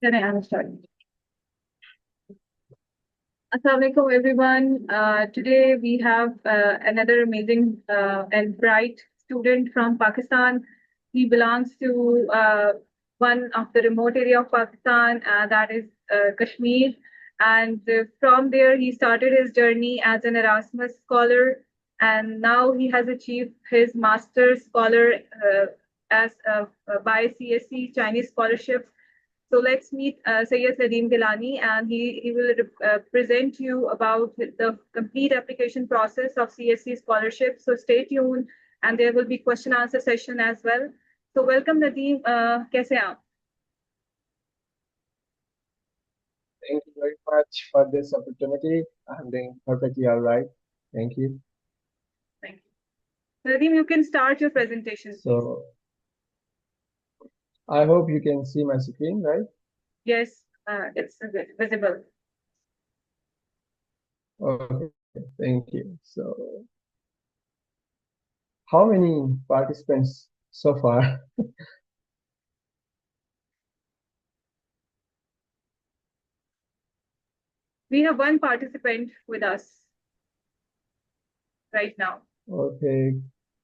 Then I am starting. Assalamualaikum everyone. Today we have another amazing and bright student from Pakistan. He belongs to one of the remote area of Pakistan, that is Kashmir. And from there, he started his journey as an Erasmus scholar, and now he has achieved his master's scholar as by CSC Chinese scholarships. So let's meet Syed Nadeem Gillani, and he will present you about the complete application process of CSC scholarship. So stay tuned, and there will be question answer session as well. So welcome Nadeem. कैसे हैं आप? Thank you very much for this opportunity. I'm doing perfectly all right. Thank you. Thank you. Nadeem, you can start your presentation, please. So I hope you can see my screen, right? Yes, it's visible. Okay, thank you. So how many participants so far? We have one participant with us right now. Okay.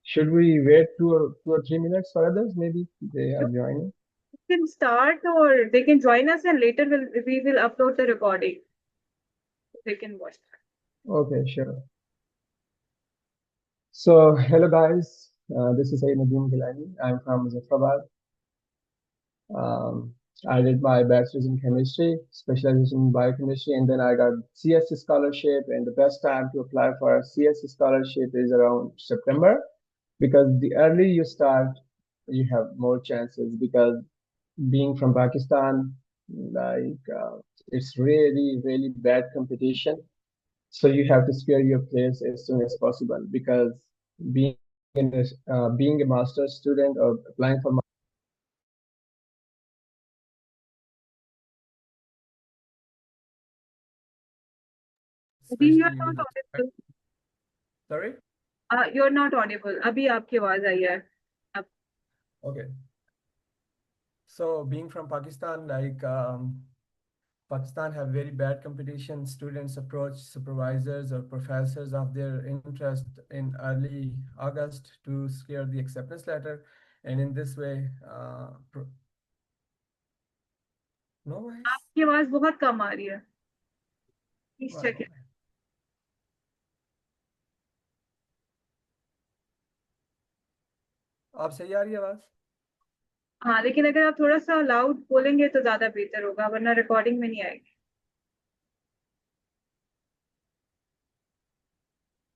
Should we wait 2 or 3 minutes for others? Maybe they are joining. You can start, or they can join us, and later we will upload the recording. They can watch that. Okay, sure. So hello guys, this is Syed Nadeem Gillani. I'm from Muzaffarabad. Um, I did my bachelor's in chemistry, specialization in biochemistry, and then I got CSC scholarship. And the best time to apply for a CSC scholarship is around September, because the earlier you start, you have more chances. Because being from Pakistan, like it's really, really bad competition. So you have to secure your place as soon as possible, because being being a master's student or applying for Nadeem, you're especially not with audible. sorry. You're not audible. अभी आपकी आवाज आई है. अब Okay. So being from Pakistan, like Pakistan have very bad competition. Students approach supervisors or professors of their interest in early August to secure the acceptance letter, and in this way, no voice. आपकी आवाज बहुत कम आ रही है. Please One check it. moment. आप सही आ रही है आवाज? हाँ, लेकिन अगर आप थोड़ा सा लाउड बोलेंगे तो ज्यादा बेहतर होगा, वरना रिकॉर्डिंग में नहीं आएगी.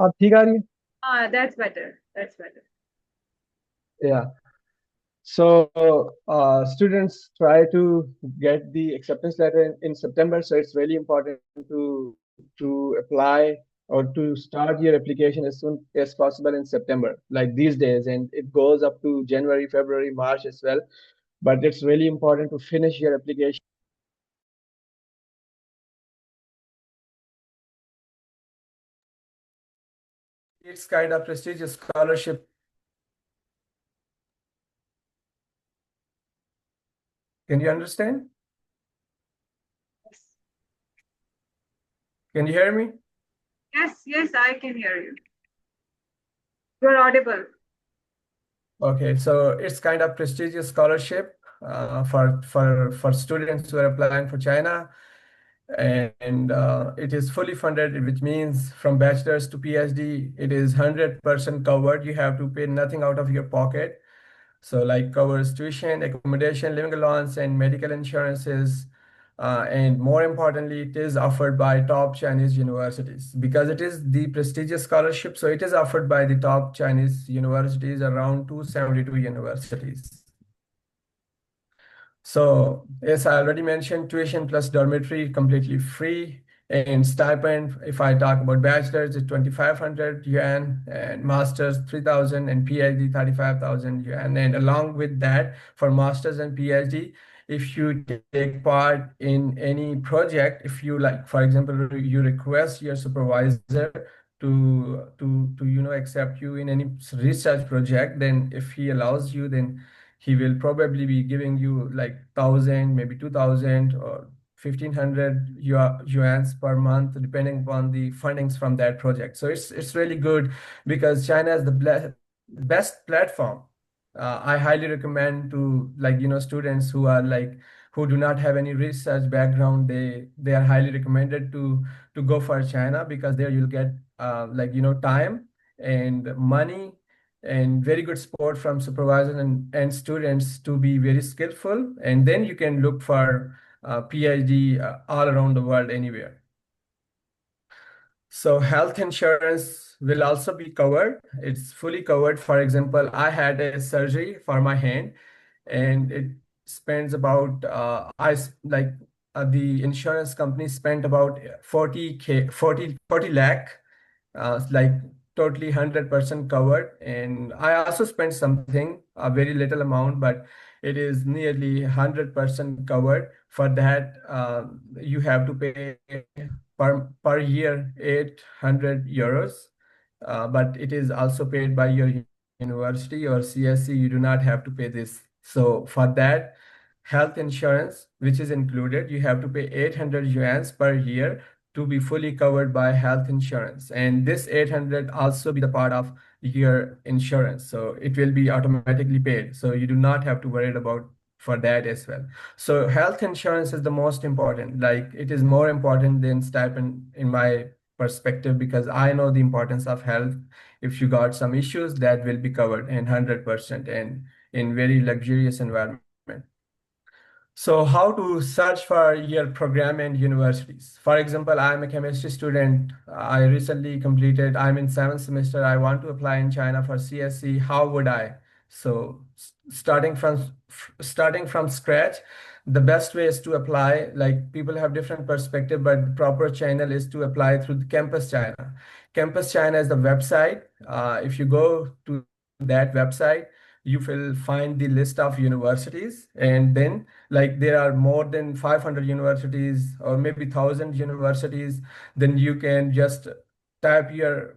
आप ठीक आ रही है? हाँ, that's better. That's better. Yeah. So students try to get the acceptance letter in September. So it's really important to apply or to start your application as soon as possible in September, like these days, and it goes up to January, February, March as well. But it's really important to finish your application. It's kind of prestigious scholarship. Can you understand? Yes. Can you hear me? Yes, I can hear you. You're audible. Okay, so it's kind of prestigious scholarship for students who are applying for China, and it is fully funded, which means from bachelor's to PhD, it is 100% covered. You have to pay nothing out of your pocket. So like covers tuition, accommodation, living allowance, and medical insurances. And more importantly, it is offered by top Chinese universities because it is the prestigious scholarship. So it is offered by the top Chinese universities, around 272 universities. So as I already mentioned, tuition plus dormitory completely free, and stipend, if I talk about bachelor's, it's 2,500 yuan, and master's 3,000, and PhD 35,000 yuan. And along with that, for master's and PhD, if you take part in any project, if you like, for example, you request your supervisor to accept you in any research project, then if he allows you, then he will probably be giving you like 1,000, maybe 2,000 or 1,500 yuans per month, depending upon the fundings from that project. So it's really good because China is the best platform. I highly recommend to, like, students who are like who do not have any research background. They are highly recommended to go for China, because there you'll get like time and money and very good support from supervisors and students to be very skillful, and then you can look for PhD all around the world, anywhere. So health insurance will also be covered. It's fully covered. For example, I had a surgery for my hand, and it spends about the insurance company spent about 40 lakh, like totally 100% covered. And I also spent something, a very little amount, but it is nearly 100% covered. For that, you have to pay per year 800 euros, but it is also paid by your university or CSC. You do not have to pay this. So for that health insurance, which is included, you have to pay 800 yuan per year to be fully covered by health insurance. And this 800 also be the part of your insurance. So it will be automatically paid. So you do not have to worry about for that as well. So health insurance is the most important. Like, it is more important than stipend in my perspective, because I know the importance of health. If you got some issues, that will be covered in 100% and in very luxurious environment. So how to search for your program and universities? For example, I'm a chemistry student. I recently completed, I'm in seventh semester. I want to apply in China for CSC. How would I? So starting from scratch, the best way is to apply. Like, people have different perspective, but the proper channel is to apply through the Campus China. Campus China is the website. If you go to that website, you will find the list of universities, and then, like, there are more than 500 universities or maybe 1,000 universities. Then you can just type your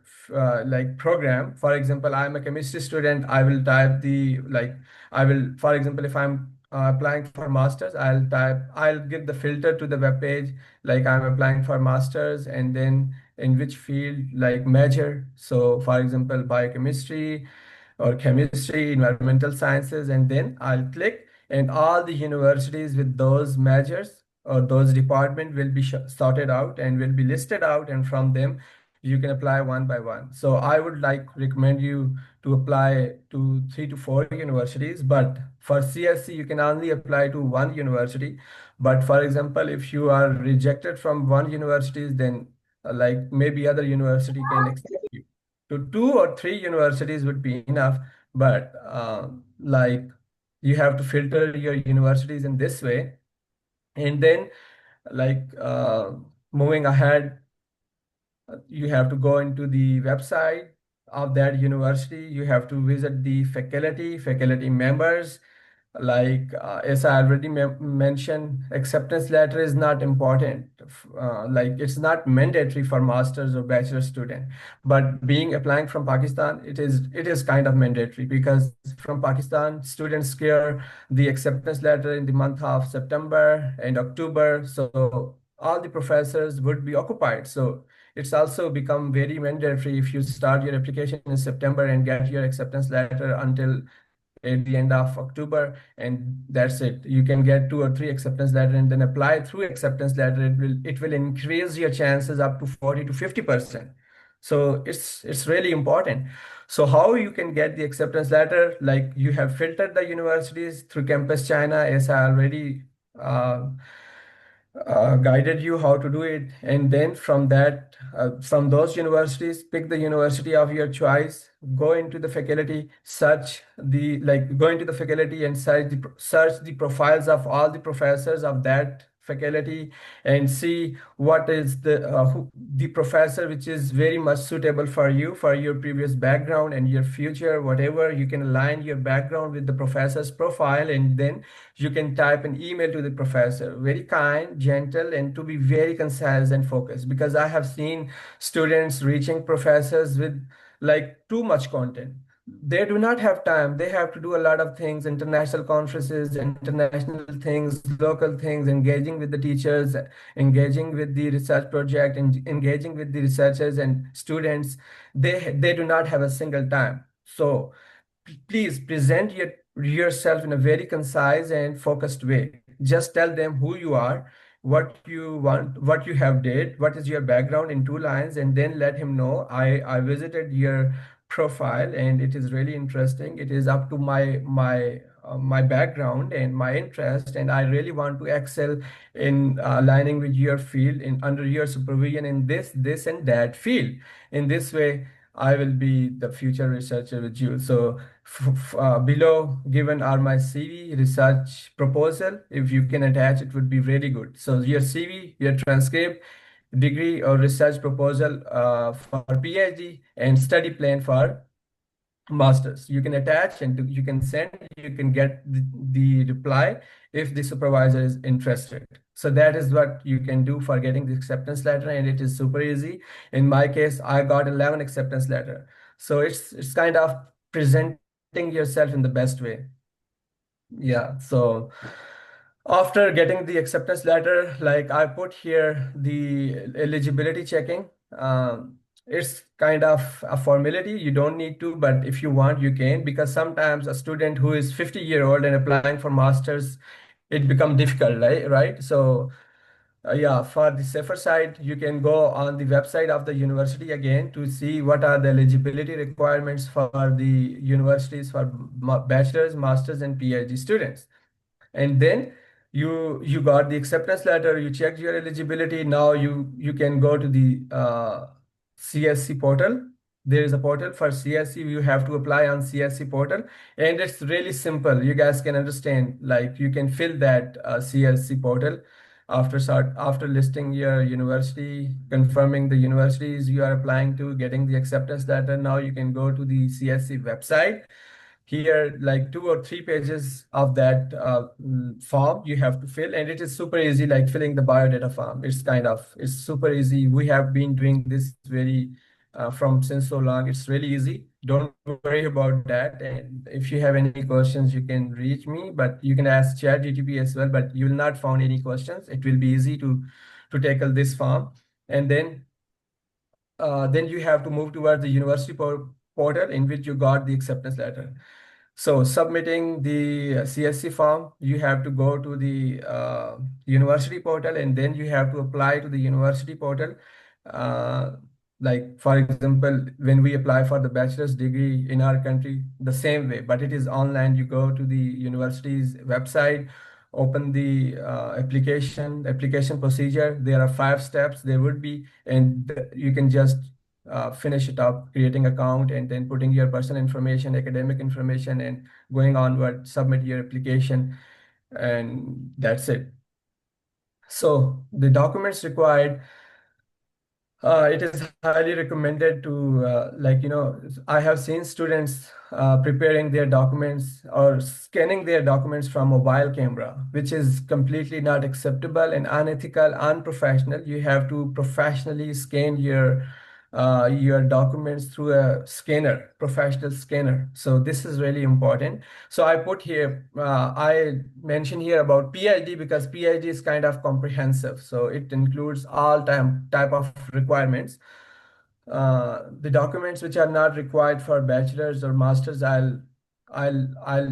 like program. For example, I'm a chemistry student. I will type the, like, I will, for example, if I'm applying for masters, I'll give the filter to the web page, like I'm applying for masters, and then in which field, like major. So for example, biochemistry or chemistry, environmental sciences, and then I'll click, and all the universities with those majors or those department will be sorted out and will be listed out, and from them you can apply one by one. So I would like recommend you to apply to 3 to 4 universities, but for CSC you can only apply to one university. But for example, if you are rejected from one universities, then like maybe other university can accept you. To 2 or 3 universities would be enough, but like, you have to filter your universities in this way. And then, like, moving ahead, you have to go into the website of that university. You have to visit the faculty members. Like, as I already mentioned, acceptance letter is not important. Like, it's not mandatory for master's or bachelor student, but being applying from Pakistan, it is kind of mandatory, because from Pakistan students clear the acceptance letter in the month of September and October. So all the professors would be occupied. So it's also become very mandatory. If you start your application in September and get your acceptance letter until at the end of October, and that's it. You can get 2 or 3 acceptance letter and then apply through acceptance letter. It will increase your chances up to 40 to 50%. So it's really important. So how you can get the acceptance letter? Like, you have filtered the universities through Campus China, as I already uh, guided you how to do it. And then from that, from those universities, pick the university of your choice, go into the faculty, go into the faculty and search the profiles of all the professors of that faculty, and see what is the professor which is very much suitable for you, for your previous background and your future, whatever. You can align your background with the professor's profile, and then you can type an email to the professor, very kind, gentle, and to be very concise and focused. Because I have seen students reaching professors with like too much content. they do not have time. They have to do a lot of things, international conferences, international things, local things, engaging with the teachers, engaging with the research project, and engaging with the researchers and students. They do not have a single time. So please present yourself in a very concise and focused way. Just tell them who you are, what you want, what you have did, what is your background in 2 lines, and then let him know I visited your profile and it is really interesting. It is up to my background and my interest, and I really want to excel in aligning with your field in under your supervision in this and that field. In this way, I will be the future researcher with you. So below given are my CV, research proposal. If you can attach, it would be really good. So your CV, your transcript, degree or research proposal for PhD, and study plan for masters. You can attach and you can send, you can get the reply if the supervisor is interested. So that is what you can do for getting the acceptance letter, and it is super easy. In my case, I got 11 acceptance letter. So it's kind of presenting yourself in the best way. Yeah. So after getting the acceptance letter, like I put here the eligibility checking. It's kind of a formality. You don't need to, but if you want, you can, because sometimes a student who is 50-year-old and applying for masters, it becomes difficult, right? Right. So yeah, for the safer side, you can go on the website of the university again to see what are the eligibility requirements for the universities for bachelor's, master's, and PhD students. And then you got the acceptance letter, you checked your eligibility. Now you can go to the CSC portal. There is a portal for CSC. You have to apply on CSC portal, and it's really simple. You guys can understand, like you can fill that CSC portal after listing your university, confirming the universities you are applying to, getting the acceptance letter. Now you can go to the CSC website. Here, like 2 or 3 pages of that form you have to fill, and it is super easy, like filling the biodata form. It's super easy. We have been doing this very from since so long. It's really easy. Don't worry about that. And if you have any questions, you can reach me, but you can ask ChatGPT as well, but you will not find any questions. It will be easy to tackle this form. And then you have to move towards the university portal in which you got the acceptance letter. So submitting the CSC form, you have to go to the university portal, and then you have to apply to the university portal. Uh, like for example, when we apply for the bachelor's degree in our country, the same way, but it is online. You go to the university's website, open the application procedure. There are 5 steps. There would be, and you can just finish it up, creating account and then putting your personal information, academic information, and going onward, submit your application, and that's it. So the documents required, it is highly recommended to, I have seen students preparing their documents or scanning their documents from mobile camera, which is completely not acceptable and unethical, unprofessional. You have to professionally scan your documents through a scanner, professional scanner. So this is really important. So I put here, I mentioned here about PhD because PhD is kind of comprehensive. So it includes all type of requirements. The documents which are not required for bachelor's or master's, I'll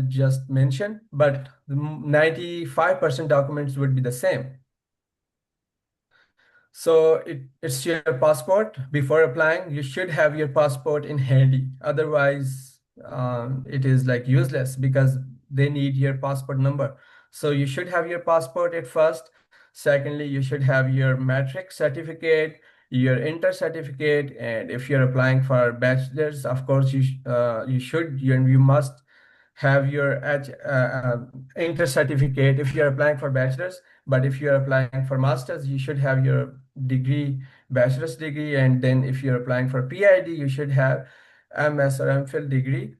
just mention, but 95% documents would be the same. So it's your passport. Before applying, you should have your passport in handy. Otherwise, it is like useless because they need your passport number. So you should have your passport at first. Secondly, you should have your matric certificate, your inter certificate, and if you're applying for bachelor's, of course, you must have your inter certificate if you're applying for bachelor's. But if you're applying for master's, you should have your degree, bachelor's degree, and then if you're applying for PhD, you should have MS or MPhil degree.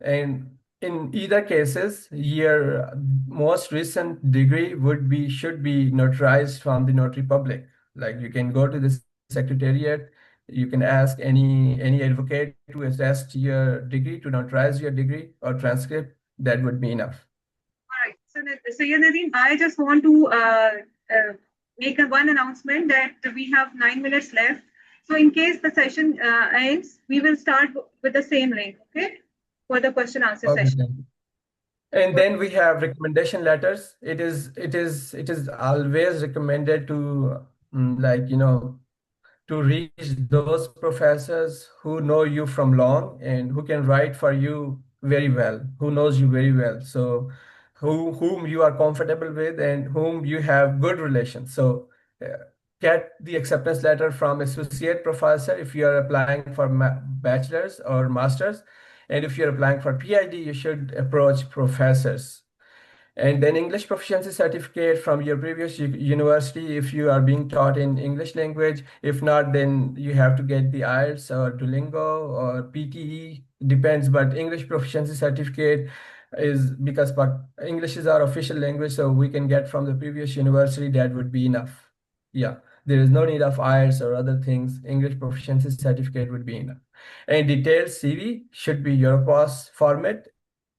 And in either cases, your most recent degree should be notarized from the notary public. Like you can go to the secretariat You can ask any advocate to attest your degree, to notarize your degree or transcript. That would be enough. All right. So yeah, Nadeem, I just want to make one announcement that we have 9 minutes left. So in case the session ends, we will start with the same link, okay, for the question answer Okay, session. thank you. And then we have recommendation letters. It is always recommended to like to reach those professors who know you from long and who can write for you very well, who knows you very well. So whom you are comfortable with and whom you have good relations. So uh, get the acceptance letter from associate professor if you are applying for bachelor's or master's. And if you're applying for PhD, you should approach professors. And then English proficiency certificate from your previous university if you are being taught in English language. If not, then you have to get the IELTS or Duolingo or PTE, depends. But English proficiency certificate is because English is our official language, so we can get from the previous university, that would be enough. Yeah, there is no need of IELTS or other things. English proficiency certificate would be enough. And detailed CV should be Europass format,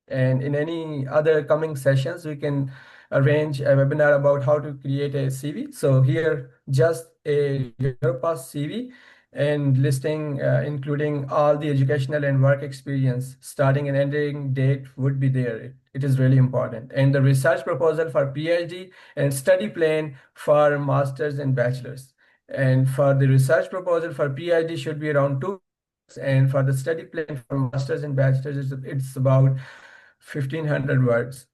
and in any other coming sessions, we can arrange a webinar about how to create a CV. So here, just a Europass CV and listing, including all the educational and work experience, starting and ending date would be there. It is really important. And the research proposal for PhD and study plan for masters and bachelors. And for the research proposal for PhD should be around 2 pages, and for the study plan for masters and bachelors, it's about 1500 words.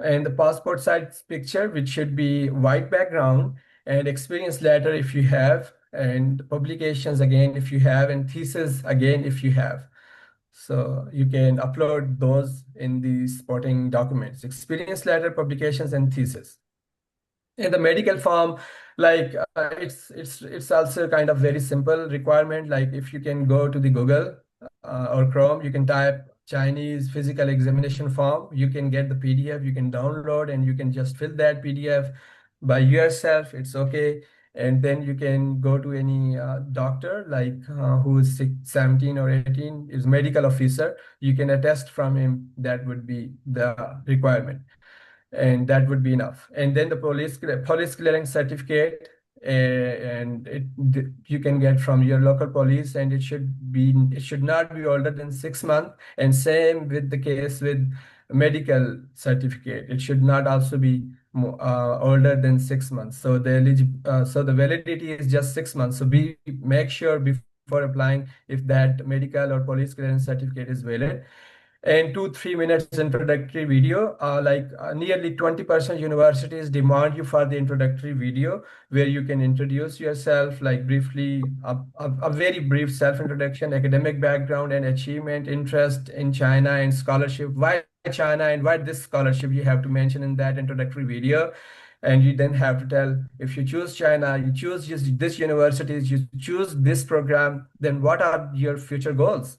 And the passport size picture, which should be white background, and experience letter if you have, and publications again if you have, and thesis again if you have. So you can upload those in the supporting documents: experience letter, publications, and thesis. In the medical form, like it's also kind of very simple requirement. Like if you can go to the Google or Chrome, you can type Chinese physical examination form. You can get the PDF, you can download, and you can just fill that PDF by yourself. It's okay. And then you can go to any doctor, like who is 17 or 18, is medical officer. You can attest from him. That would be the requirement, and that would be enough. And then the police clearance certificate, and you can get from your local police, and it should not be older than 6 months. And same with the case with medical certificate, it should not also be older than 6 months. So so the validity is just 6 months. So make sure before applying if that medical or police clearance certificate is valid. And 2-3 minutes introductory video. Nearly 20% universities demand you for the introductory video, where you can introduce yourself, like briefly, a very brief self-introduction, academic background and achievement, interest in China and scholarship, why China and why this scholarship you have to mention in that introductory video. And you then have to tell, if you choose China, you choose this university, you choose this program, then what are your future goals?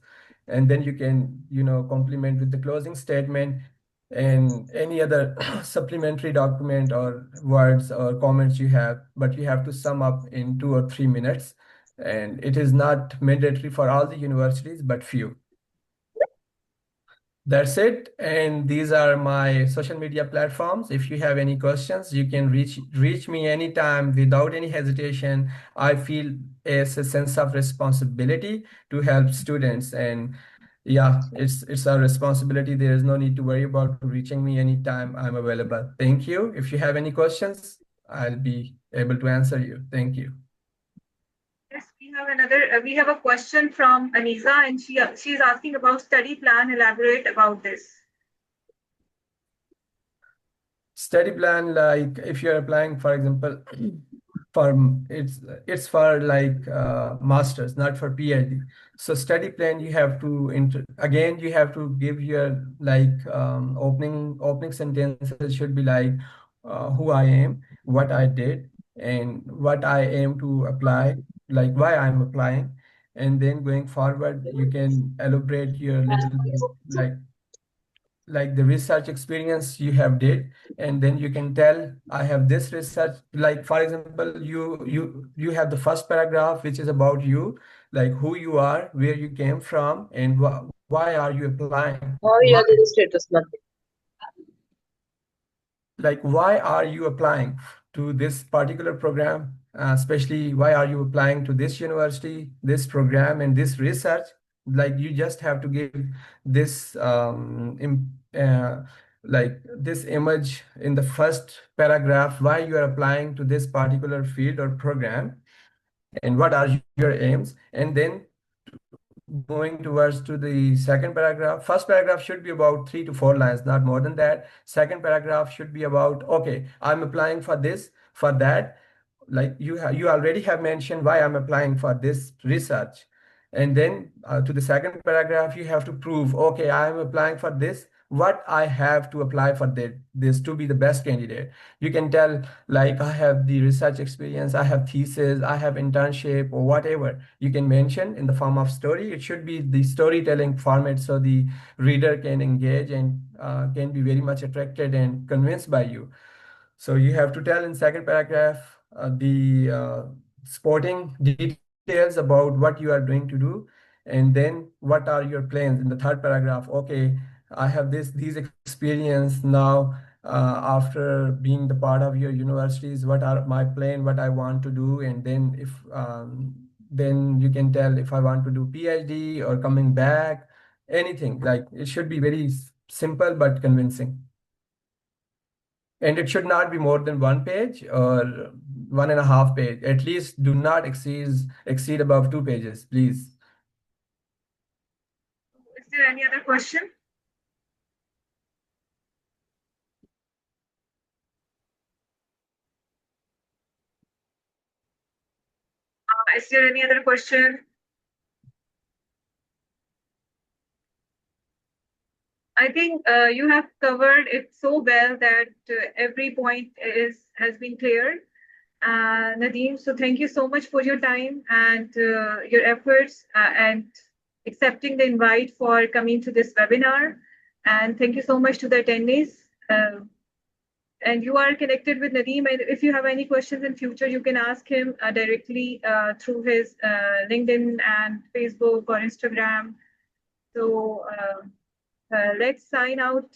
And then you can complement with the closing statement and any other supplementary document or words or comments you have, but you have to sum up in 2 or 3 minutes. And it is not mandatory for all the universities, but few. That's it. And these are my social media platforms. If you have any questions, you can reach me anytime without any hesitation. I feel a sense of responsibility to help students. And yeah, it's our responsibility. There is no need to worry about reaching me anytime. I'm available. Thank you. If you have any questions, I'll be able to answer you. Thank you. Yes, we have a question from Anisa, and she's asking about study plan. Elaborate about this. Study plan, like if you're applying, for example, for it's for like masters, not for PhD. So study plan, you have to again you have to give your like opening sentences should be like who I am, what I did, and what I aim to apply, like why I'm applying. And then going forward, you can elaborate your little bit, like the research experience you have did, and then you can tell I have this research. Like for example, you have the first paragraph which is about you, like who you are, where you came from, and why are you applying? Oh yeah, Why, there is status nothing. like why are you applying to this particular program, especially why are you applying to this university, this program, and this research. Like you just have to give this like this image in the first paragraph, why you are applying to this particular field or program, and what are your aims. And then going towards to the second paragraph, first paragraph should be about 3 to 4 lines, not more than that. Second paragraph should be about, okay, I'm applying for this, for that. Like you already have mentioned why I'm applying for this research. And then to the second paragraph, you have to prove, okay, I am applying for this, what I have to apply for this to be the best candidate. You can tell, like, I have the research experience, I have thesis, I have internship, or whatever you can mention in the form of story. It should be the storytelling format so the reader can engage and can be very much attracted and convinced by you. So you have to tell in second paragraph the sporting details about what you are doing to do, and then what are your plans in the third paragraph. Okay, I have these experience now. After being the part of your universities, what are my plan, what I want to do, and then if then you can tell if I want to do PhD or coming back, anything. Like it should be very simple but convincing. And it should not be more than 1 page or 1.5 page. At least do not exceed above 2 pages, please. Is there any other question? Is there any other question? I think you have covered it so well that every point has been clear. Nadeem, so thank you so much for your time and your efforts and accepting the invite for coming to this webinar. And thank you so much to the attendees. And you are connected with Nadeem. And if you have any questions in future, you can ask him directly through his LinkedIn and Facebook or Instagram. So let's sign out.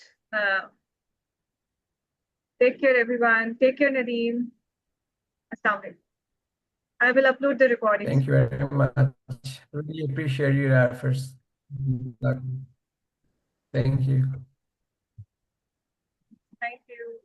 Take care, everyone. Take care, Nadeem. Assalamu. I will upload the recordings. Thank you very much. Really appreciate your efforts. Thank you. Thank you.